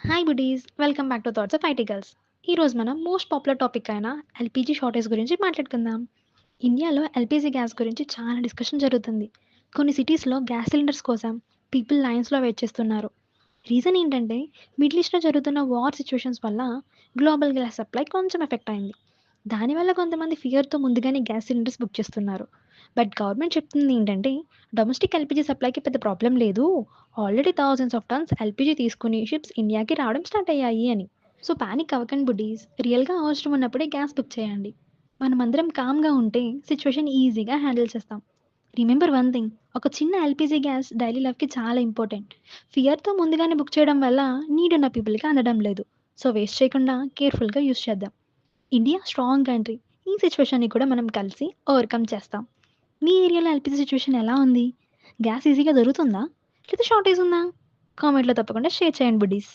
Hi buddies welcome back to thoughts of IT girls. ఈరోజు మనం most popular topic అయిన LPG shortage గురించి మాట్లాడుకుందాం. ఇండియాలో ఎల్పీజీ గ్యాస్ గురించి చాలా డిస్కషన్ జరుగుతుంది. కొన్ని సిటీస్లో గ్యాస్ సిలిండర్స్ కోసం పీపుల్ లైన్స్లో వెయిట్ చేస్తున్నారు. రీజన్ ఏంటంటే మిడిల్ ఈస్ట్లో జరుగుతున్న వార్ సిచ్యువేషన్స్ వల్ల గ్లోబల్ గ్యాస్ సప్లై కొంచెం ఎఫెక్ట్ అయింది. దానివల్ల కొంతమంది ఫియర్తో ముందుగానే గ్యాస్ సిలిండర్స్ బుక్ చేస్తున్నారు. బట్ గవర్నమెంట్ చెప్తుంది ఏంటంటే డొమెస్టిక్ ఎల్పీజీ సప్లైకి పెద్ద ప్రాబ్లం లేదు. Already thousands of tons LPG తీసుకుని షిప్స్ ఇండియాకి రావడం స్టార్ట్ అయ్యాయి అని. సో పానిక్ అవ్వకండి బుడ్డీస్. రియల్గా అవసరం ఉన్నప్పుడే గ్యాస్ బుక్ చేయండి. మనమందరం కామ్గా ఉంటే సిచ్యువేషన్ ఈజీగా హ్యాండిల్ చేస్తాం. రిమెంబర్ వన్ థింగ్, ఒక చిన్న ఎల్పీజీ గ్యాస్ డైలీ లైఫ్కి చాలా ఇంపార్టెంట్. ఫియర్తో ముందుగానే బుక్ చేయడం వల్ల నీడ్ ఉన్న పీపుల్కి అందడం లేదు. సో వేస్ట్ చేయకుండా కేర్ఫుల్గా యూస్ చేద్దాం. India strong country. ఈ సిచ్యువేషన్‌ని కూడా మనం కలిసి ఓవర్‌కమ్ చేస్తాం. మీ ఏరియాలో ఎల్‌పీజీ సిచ్యువేషన్ ఎలా ఉంది? గ్యాస్ ఈజీగా దొరుకుతుందా? లేదా షార్టేజ్ ఉందా? కామెంట్‌లో తప్పకుండా షేర్ చేయండి బుడ్డీస్.